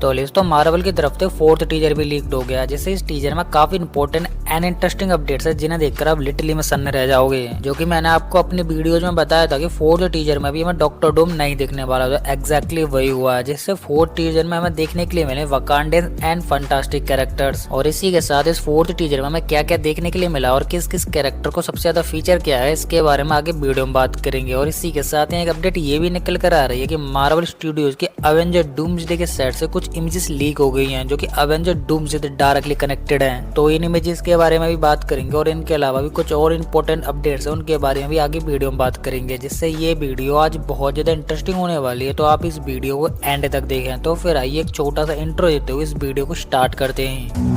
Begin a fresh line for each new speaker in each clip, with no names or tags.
तो दोस्तों मार्वल की तरफ से फोर्थ टीजर भी लीक्ड हो गया, जिससे इस टीजर में काफी इंपॉर्टेंट एंड इंटरेस्टिंग अपडेट्स है जिन्हें देखकर आप लिटरली में सन्न रह जाओगे। जो कि मैंने आपको अपनी वीडियोज में बताया था कि फोर्थ टीजर में भी हमें डॉक्टर डूम नहीं देखने वाला, तो एग्जैक्टली वही हुआ है, जिससे फोर्थ टीजर में हमें देखने के लिए मिले वकांडियन एंड फंटास्टिक कैरेक्टर्स। और इसी के साथ इस फोर्थ टीजर में हमें क्या क्या देखने के लिए मिला और किस किस कैरेक्टर को सबसे ज्यादा फीचर किया है, इसके बारे में आगे वीडियो में बात करेंगे। और इसी के साथ एक अपडेट ये भी निकल कर आ रही है कि मार्वल स्टूडियोज के अवेंजर डूम्सडे के सेट से कुछ इमेजेस लीक हो गई हैं जो कि अवेंजर डूम्सडे से डायरेक्टली कनेक्टेड हैं। तो इन इमेजेस के बारे में भी बात करेंगे और इनके अलावा भी कुछ और इंपॉर्टेंट अपडेट्स हैं उनके बारे में भी आगे वीडियो में बात करेंगे, जिससे ये वीडियो आज बहुत ज्यादा इंटरेस्टिंग होने वाली है। तो आप इस वीडियो को एंड तक देखें। तो फिर आइए एक छोटा सा इंट्रो देते हुए इस वीडियो को स्टार्ट करते हैं।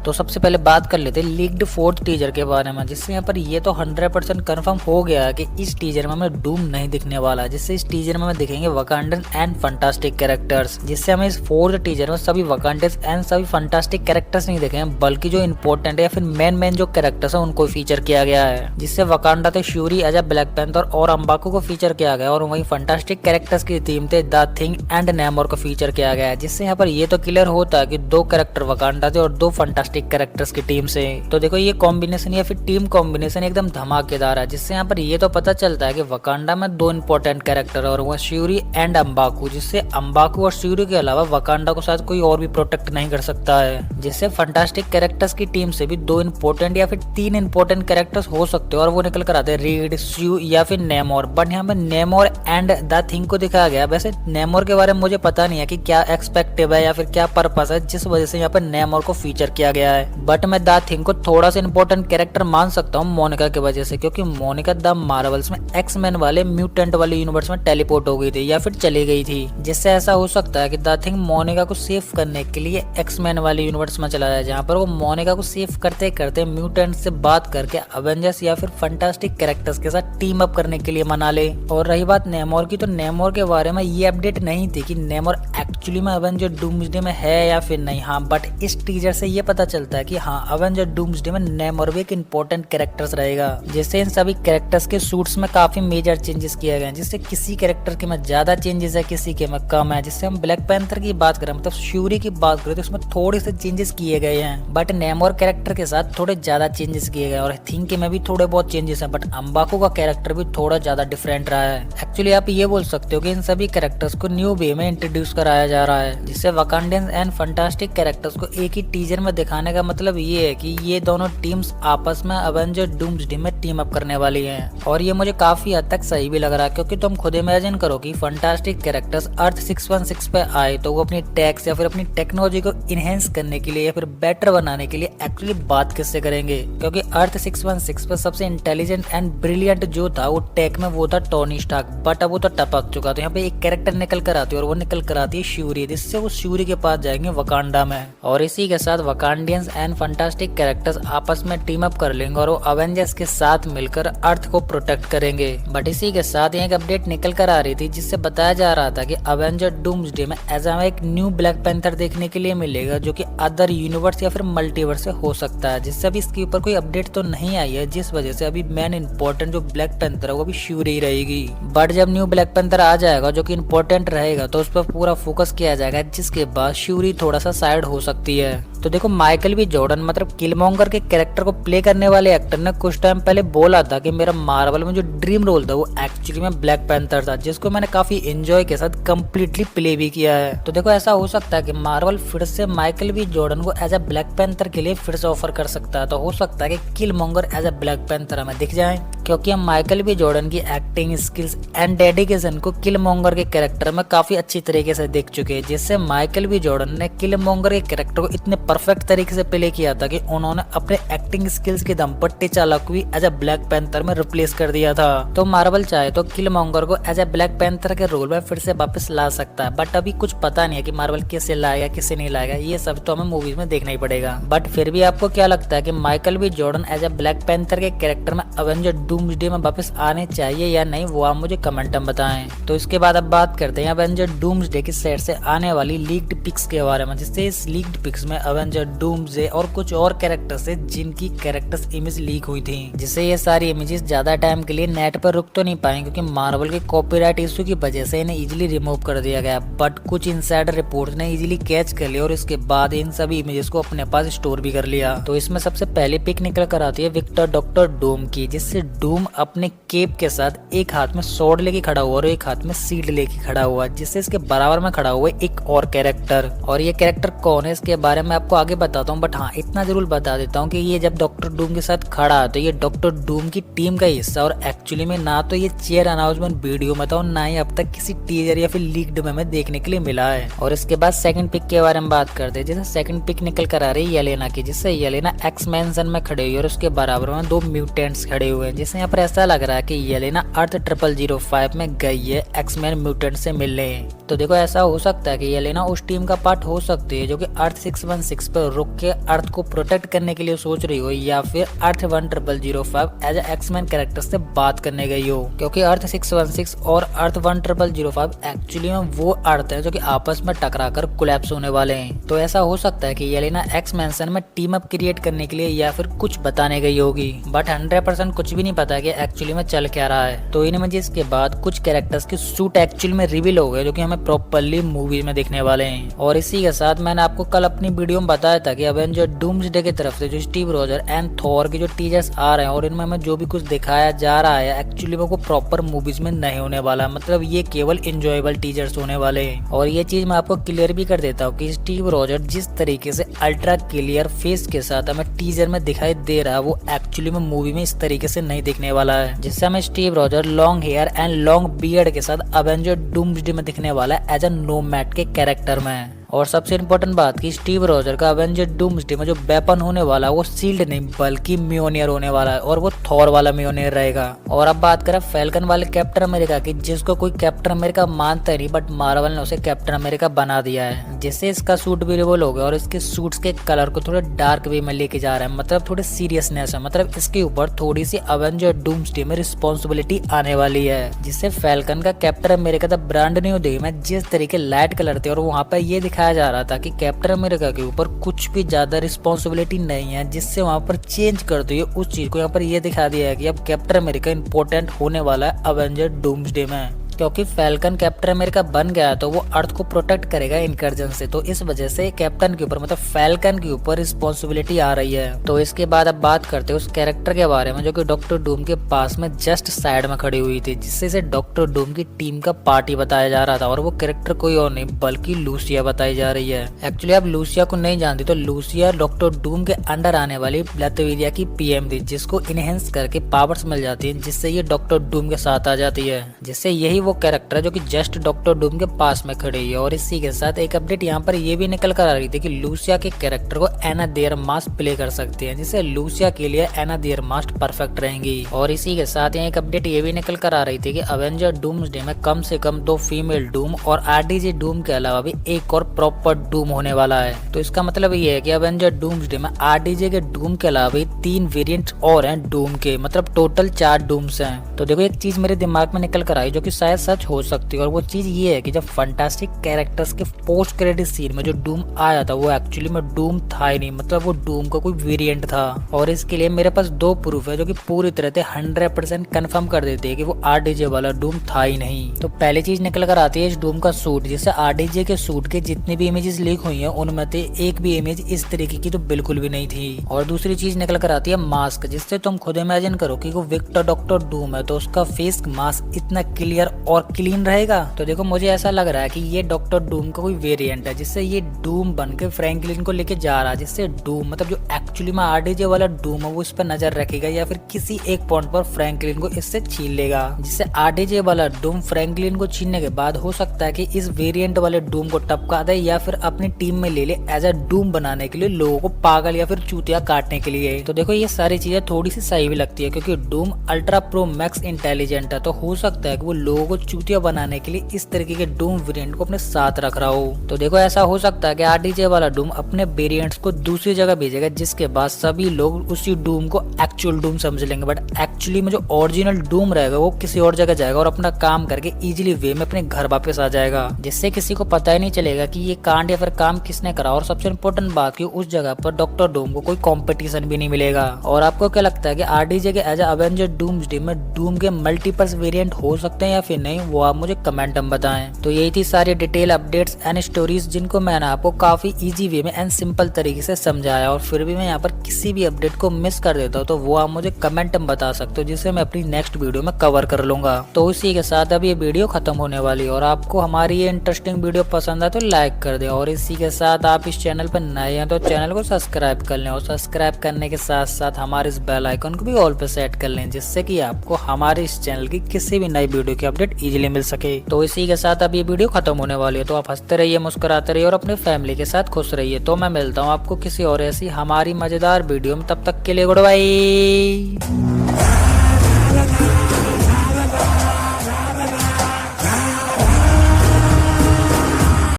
तो सबसे पहले बात कर लेते हैं लीक्ड फोर्थ टीजर के बारे में, जिससे यहाँ पर ये तो 100% कंफर्म हो गया है कि इस टीजर में हमें डूम नहीं दिखने वाला, जिससे इस टीजर में हमें दिखेंगे वकांडन एंड फंटास्टिक कैरेक्टर्स। जिससे हमें इस फोर्थ टीजर में सभी वकांडस एंड सभी फंटास्टिक कैरेक्टर्स नहीं दिखे हैं, बल्कि जो इंपॉर्टेंट है या फिर मेन जो कैरेक्टर्स है उनको फीचर किया गया है। जिससे वकांडा थे श्यूरी एज ब्लैक पैंथर और अम्बाकू को फीचर किया गया, और वहीं फंटास्टिक कैरेक्टर्स की टीम थे द थिंग एंड नेमोर को फीचर किया गया है। जिससे यहाँ पर ये तो क्लियर होता है कि 2 कैरेक्टर वकांडा थे और 2 फंटास्टिक कैरेक्टर्स की टीम से। तो देखो ये कॉम्बिनेशन या फिर टीम कॉम्बिनेशन एकदम धमाकेदार है, जिससे यहाँ पर ये तो पता चलता है कि वकांडा में 2 इंपॉर्टेंट कैरेक्टर और वो श्यूरी एंड अम्बाकू, जिससे अम्बाकू और श्यूरी के अलावा वकांडा को शायद कोई और भी प्रोटेक्ट नहीं कर सकता है। जिससे फंटास्टिक कैरेक्टर्स की टीम से भी 2 इंपॉर्टेंट या फिर 3 इंपॉर्टेंट कैरेक्टर्स हो सकते हैं, और वो निकल कर आते हैं रीड, श्यू या फिर नेमोर। बट यहाँ पे नेमोर एंड द थिंग को दिखाया गया। वैसे नेमोर के बारे में मुझे पता नहीं है कि क्या एक्सपेक्टिव है या फिर क्या पर्पस है जिस वजह से यहाँ पर नेमोर को फीचर किया गया है। बट मैं द थिंग को थोड़ा सा इंपॉर्टेंट कैरेक्टर मान सकता हूँ मोनिका की वजह से, क्योंकि मोनिका द मार्वल्स में एक्स-मैन वाले म्यूटेंट वाले यूनिवर्स में टेलीपोर्ट हो गई थी या फिर चली गई थी। जिससे ऐसा हो सकता है कि द थिंग मोनिका को सेव करने के लिए एक्स-मैन वाले यूनिवर्स में चला जाए, जहाँ पर वो मोनिका को सेव करते करते म्यूटेंट से बात करके अवेंजर्स या फिर फंटास्टिक कैरेक्टर्स के साथ टीम अप करने के लिए मना ले। और रही बात नेमोर की, तो नेमोर के बारे में ये अपडेट नहीं थी कि नेमोर एक्चुअली में अवेंजर डूम्सडे में है या फिर नहीं। हाँ, बट इस टीजर से ये पता चलता है कि हाँ, अवेंजर डूम्सडे में नेमोर भी एक इंपॉर्टेंट कैरेक्टर्स रहेगा। जिससे इन सभी कैरेक्टर्स के सूट्स में काफी मेजर चेंजेस किए गए हैं, जिससे किसी कैरेक्टर के में ज्यादा चेंजेस है, किसी के में कम है। जिससे हम ब्लैक पैंथर की बात करें, मतलब श्यूरी की बात करें, तो उसमें थोड़े से चेंजेस किए गए हैं, बट नेमोर कैरेक्टर के साथ थोड़े ज्यादा चेंजेस किए गए। और थिंक में भी थोड़े बहुत चेंजेस है, बट अम्बाकू का कैरेक्टर भी थोड़ा ज्यादा डिफरेंट रहा है। एक्चुअली आप ये बोल सकते हो कि इन सभी कैरेक्टर्स को न्यू वे में इंट्रोड्यूस कराया जा रहा है, जिससे वकांडियंस एंड फंटास्टिक कैरेक्टर्स को एक ही टीजर में दिखाने का मतलब ये है कि ये दोनों टीम्स आपस में अवेंजर डूम्सडे में टीम अप करने वाली हैं। और ये मुझे काफी हद तक सही भी लग रहा है, क्योंकि तुम खुद इमेजिन करो कि फंटास्टिक कैरेक्टर्स अर्थ 616 पे आए तो वो अपनी टैक्स या फिर अपनी टेक्नोलॉजी को इनहेंस करने के लिए या फिर बेटर बनाने के लिए एक्चुअली बात किससे करेंगे, क्योंकि अर्थ 616 पे सबसे इंटेलिजेंट एंड ब्रिलियंट जो था वो टेक में वो था टोनी स्टार्क, बट अब वो तो टपक चुका। तो यहाँ पे एक कैरेक्टर निकल कर आती है और वो निकल कर आती है श्यूरी, जिससे वो श्यूरी के पास जाएंगे वकांडा में। और इसी के साथ वकांडियंस एंड फंटास्टिक कैरेक्टर्स आपस में टीम अप कर लेंगे और वो अवेंजर्स के साथ मिलकर अर्थ को प्रोटेक्ट करेंगे। बट इसी के साथ एक अपडेट निकल कर आ रही थी, जिससे बताया जा रहा था कि अवेंजर डूम्सडे में ऐसा हमें एक न्यू ब्लैक पैंथर देखने के लिए मिलेगा, जो कि अदर यूनिवर्स या फिर मल्टीवर्स से हो सकता है। जिससे अभी इसके ऊपर कोई अपडेट तो नहीं आई है, जिस वजह से अभी मेन इंपॉर्टेंट जो ब्लैक पैंथर है वो भी श्यूरी रहेगी। बट जब न्यू ब्लैक पैंथर आ जाएगा जो कि इंपॉर्टेंट रहेगा, तो उस पर पूरा फोकस किया जाएगा, जिसके बाद श्यूरी थोड़ा सा साइड हो सकती है। तो देखो माइकल बी जॉर्डन मतलब किलमोंगर के कैरेक्टर को प्ले करने वाले एक्टर ने कुछ टाइम पहले बोला था कि मेरा मार्वल में जो ड्रीम रोल था वो एक्चुअली में ब्लैक पैंथर था, जिसको मैंने काफी एंजॉय के साथ कंप्लीटली प्ले भी किया है। तो देखो ऐसा हो सकता है कि मार्वल फिर से माइकल बी जॉर्डन को एज अ ब्लैक पैंथर के लिए फिर से ऑफर कर सकता है। तो हो सकता है कि Killmonger as a Black Panther हमें दिख जाए, क्योंकि हम माइकल बी जॉर्डन की एक्टिंग स्किल्स एंड डेडिकेशन को किलमोंगर के कैरेक्टर में काफी अच्छी तरीके से देख चुके हैं। जिससे माइकल बी जॉर्डन ने किलमोंगर के कैरेक्टर को इतने परफेक्ट तरीके से प्ले किया था कि उन्होंने अपने एक्टिंग स्किल्स के दम पर टिचाला को भी एज अ ब्लैक पैंथर में रिप्लेस कर दिया था। तो मार्वल चाहे तो किलमोंगर को एज अ ब्लैक पैंथर के रोल में फिर से वापस ला सकता है, बट अभी कुछ पता नहीं है कि मार्वल किसे लाएगा किसे नहीं लाएगा, ये सब तो हमें मूवीज में देखना ही पड़ेगा। बट फिर भी आपको क्या लगता है कि Michael B Jordan as a Black Panther के कैरेक्टर में अवेंजर डूम्सडे में वापस आने चाहिए या नहीं, वो आप मुझे कमेंट में बताएं। तो इसके बाद अब बात करते हैं अवेंजर डूम्सडे के सेट से आने वाली लीक्ड पिक्स के बारे में, जिससे इस लीक्ड पिक्स में एवेंजर, डूम्सडे और कुछ और कैरेक्टर्स है जिनकी कैरेक्टर्स इमेज लीक हुई थी, जिससे ये सारी इमेजेस ज्यादा टाइम के लिए नेट पर रुक तो नहीं पाए क्योंकि मार्वल के कॉपीराइट इशू की वजह से इन्हें इजीली रिमूव कर दिया गया। बट कुछ इनसाइडर रिपोर्ट ने इजीली कैच कर लिया और इसके बाद इन सभी इमेजेस को अपने पास स्टोर भी कर लिया। तो इसमें सबसे पहले पिक निकल कर आती है विक्टर डॉक्टर डूम की, जिससे डूम अपने केप के साथ एक हाथ में स्वॉर्ड लेके खड़ा हुआ और एक हाथ में शील्ड लेके खड़ा हुआ, जिससे इसके बराबर में खड़ा हुआ एक और कैरेक्टर। और ये कैरेक्टर कौन है इसके बारे में आपको आगे बताता हूँ, बट हाँ इतना जरूर बता देता हूँ कि ये जब डॉक्टर डूम के साथ खड़ा है तो ये डॉक्टर डूम की टीम का हिस्सा, और एक्चुअली में ना तो ये चेयर अनाउंसमेंट वीडियो में था और ना ही अब तक किसी टीजर या फिर लीक्ड में देखने के लिए मिला है। और इसके बाद सेकंड पिक के बारे में बात करते हैं, जैसे सेकंड पिक निकल कर आ रही है येलेना की, जिससे येलेना एक्स मैंसन में खड़े हुई और उसके बराबर में दो म्यूटेंट्स खड़े हुए हैं, जिससे यहाँ पर ऐसा लग रहा है कि येलेना अर्थ 0005 में गई है एक्समैन म्यूटेंट से मिलने। तो देखो ऐसा हो सकता है कि येलेना उस टीम का पार्ट हो सकती है जो कि अर्थ 616 पर रुक के अर्थ को प्रोटेक्ट करने के लिए सोच रही हो, या फिर अर्थ 1005 एज एक्समैन कैरेक्टर से बात करने गई हो, क्योंकि अर्थ 616 और अर्थ 1005 एक्चुअली में वो अर्थ है जो कि आपस में टकरा कर कोलैप्स होने वाले हैं। तो ऐसा हो सकता है कि येलेना एक्स मैंसन में टीम अप क्रिएट करने के लिए या फिर कुछ बताने गई होगी, बट 100% कुछ भी नहीं पता कि एक्चुअली में चल क्या रहा है। तो इन इमेजेस के बाद कुछ कैरेक्टर्स के सूट एक्चुअली में रिवील हो गए जो कि हमें प्रॉपर्ली मूवी में देखने वाले हैं। और इसी के साथ मैंने आपको कल अपनी वीडियो में बताया था कि एवेंजर डूम्सडे की तरफ से जो स्टीव रोजर एंड थॉर के जो टीजर्स आ रहे हैं और इनमें हमें जो भी कुछ दिखाया जा रहा है एक्चुअली में वो प्रॉपर मूवीज में नहीं होने वाला, मतलब ये केवल इंजॉयबल टीजर्स होने वाले हैं। और ये चीज मैं आपको क्लियर भी कर देता हूँ कि स्टीव रोजर जिस तरीके से अल्ट्रा क्लियर फेस के साथ हमें टीजर में दिखाई दे रहा है वो एक्चुअली में मूवी में इस तरीके से नहीं दिखने वाला है, जिससे हमें Steve Roger long hair and long beard के साथ एवेंजर डूम्सडे में दिखने वाला है एज अ नोमैड के कैरेक्टर में। और सबसे इम्पोर्टेंट बात कि स्टीव रोजर का एवेंजर डूम्सडे में जो वेपन होने वाला है वो शील्ड नहीं बल्कि म्योनियर होने वाला है, और वो थॉर वाला म्योनियर रहेगा। और अब बात करें फैल्कन वाले कैप्टन अमेरिका की, जिसको कोई कैप्टन अमेरिका मानता नहीं, बट मार्वल ने उसे कैप्टन अमेरिका बना दिया है, जिससे इसका सूट भी रिवोल हो गया और इसके सूट्स के कलर को थोड़े डार्क वे में लेके जा रहा है, मतलब थोड़े सीरियसनेस है, मतलब इसके ऊपर थोड़ी सी एवेंजर डूम्सडे में रिस्पॉन्सिबिलिटी आने वाली है, जिससे फैल्कन का captain America the brand new day में जिस तरीके लाइट कलर थे और वहाँ पर ये दिखाया जा रहा था कि कैप्टन अमेरिका के ऊपर कुछ भी ज्यादा रिस्पॉन्सिबिलिटी नहीं है, जिससे वहां पर चेंज करते हुए उस चीज को यहाँ पर ये दिखा दिया है कि अब कैप्टन अमेरिका इंपॉर्टेंट होने वाला है एवेंजर डूम्सडे में, क्योंकि फैल्कन कैप्टन अमेरिका बन गया तो वो अर्थ को प्रोटेक्ट करेगा इनकर्जन से, तो इस वजह से कैप्टन के ऊपर मतलब फैल्कन के ऊपर रिस्पॉन्सिबिलिटी आ रही है। तो इसके बाद अब बात करते हैं उस कैरेक्टर के बारे में जो कि डॉक्टर डूम के पास में जस्ट साइड में खड़ी हुई थी, जिससे इसे डॉक्टर डूम की टीम का पार्टी बताया जा रहा था, और वो कैरेक्टर कोई और नहीं बल्कि लूसिया बताई जा रही है। एक्चुअली आप लूसिया को नहीं जानती तो लूसिया डॉक्टर डूम के अंडर आने वाली लतविलिया की पीएम थी, जिसको इनहेंस करके पावर्स मिल जाती है, जिससे ये डॉक्टर डूम के साथ आ जाती है, जिससे यही वो कैरेक्टर है जो कि जस्ट डॉक्टर डूम के पास में खड़ी है। और इसी के साथ एक अपडेट यहाँ पर ये भी निकल कर आ रही थी कि लूसिया के कैरेक्टर को एना देयर मास्ट प्ले कर सकते हैं, जिससे लूसिया के लिए एना देयर मास्ट परफेक्ट रहेंगी। और इसी के साथ यहाँ एक अपडेट ये भी निकल कर आ रही थी कि एवेंजर डूम्सडे में कम से कम 2 फीमेल डूम और आरडीजे डूम के अलावा भी एक और प्रॉपर डूम होने वाला है। तो इसका मतलब ये है कि एवेंजर डूम्सडे में आरडीजे के डूम के अलावा भी 3 वेरिएंट और हैं डूम के, मतलब टोटल 4 डूम्स हैं। तो देखो एक चीज मेरे दिमाग में निकल कर आई जो कि शायद सच हो सकती है, और वो चीज ये है कि जब फंटास्टिक कैरेक्टर्स के पोस्ट क्रेडिट सीन में जो डूम आया था वो एक्चुअली में डूम था ही नहीं, मतलब वो डूम का कोई वेरिएंट था। और इसके लिए मेरे पास 2 प्रूफ है जो कि पूरी तरह से 100% कंफर्म कर देते हैं कि वो आरडीजे वाला डूम था ही नहीं। तो पहली चीज निकल कर आती है इस डूम का सूट, जिससे आरडीजे के सूट के जितनी भी इमेजेस लीक हुई है उनमें से एक भी इमेज इस तरीके की तो बिल्कुल भी नहीं थी। और दूसरी चीज निकल कर आती है मास्क, जिससे तुम खुद इमेजिन करो कि वो विक्टर डॉक्टर डूम है तो उसका फेस मास्क इतना क्लियर और क्लीन रहेगा। तो देखो मुझे ऐसा लग रहा है कि ये डॉक्टर डूम का कोई वेरिएंट है, जिससे ये डूम बन के फ्रैंकलिन को लेके जा रहा है, जिससे डूम मतलब जो एक्चुअली में आरडीजे वाला डूम है वो इस पर नजर रखेगा या फिर किसी एक पॉइंट पर फ्रैंकलिन को इससे छीन लेगा, जिससे आरडीजे वाला डूम फ्रैंकलिन को छीनने के बाद हो सकता है कि इस वेरिएंट वाले डूम को टपका दे या फिर अपनी टीम में ले ले एज अ डूम बनाने के लिए लोगों को पागल या फिर चूतिया काटने के लिए। तो देखो ये सारी चीजें थोड़ी सी सही भी लगती है क्योंकि Doom ultra pro max intelligent है, तो हो सकता है कि वो लोगों को चूतिया बनाने के लिए इस तरीके के डूम वेरिएंट को अपने साथ रख रहा हो। तो देखो ऐसा हो सकता है कि आरडीजे वाला डूम अपने वेरिएंट अपडेट्स को दूसरी जगह भेजेगा, जिसके बाद सभी लोग उसी डूम को एक्चुअल डूम समझ लेंगे। बट एक्चुअली में जो ओरिजिनल डूम रहेगा वो किसी और जगह जाएगा और अपना काम करके इजीली वे में अपने घर वापस आ जाएगा, जिससे किसी को पता ही नहीं चलेगा कि ये कांड या फिर काम किसने करा। और सबसे इम्पोर्टेंट बात कि उस जगह पर डॉक्टर डूम को कोई कंपटीशन भी नहीं मिलेगा। और आपको क्या लगता है कि आरडीजे के एज अवेंजर डूम्सडे में डूम के मल्टीपल वेरिएंट हो सकते हैं या फिर नहीं, वो आप मुझे कमेंट में बताएं। तो यही थी सारी डिटेल अपडेट्स एंड स्टोरीज जिनको मैंने आपको काफी इजी वे में एंड सिंपल तरीके से समझाया। और फिर भी मैं यहाँ पर किसी भी अपडेट को मिस कर देता हूँ तो वो आप मुझे कमेंट में बता सकते हो, जिसे मैं अपनी नेक्स्ट वीडियो में कवर कर लूंगा। तो इसी के साथ अब ये वीडियो खत्म होने वाली है और आपको हमारी ये इंटरेस्टिंग वीडियो पसंद आए तो लाइक कर दे। और इसी के साथ आप इस चैनल पर नए हैं तो चैनल को सब्सक्राइब कर लें और सब्सक्राइब करने के साथ साथ हमारे इस बेल आइकन को भी ऑल पे सेट कर लें, जिससे कि आपको हमारे इस चैनल की किसी भी नई वीडियो की अपडेट इजीली मिल सके। तो इसी के साथ अब ये वीडियो खत्म होने वाली है, तो आप हंसते रहिए, मुस्कुराते रहिए और अपने फैमिली के साथ खुश रहिए। तो मैं मिलता हूँ आपको किसी और ऐसी हमारी मजेदार वीडियो में, तब तक के लिए गुड बाय।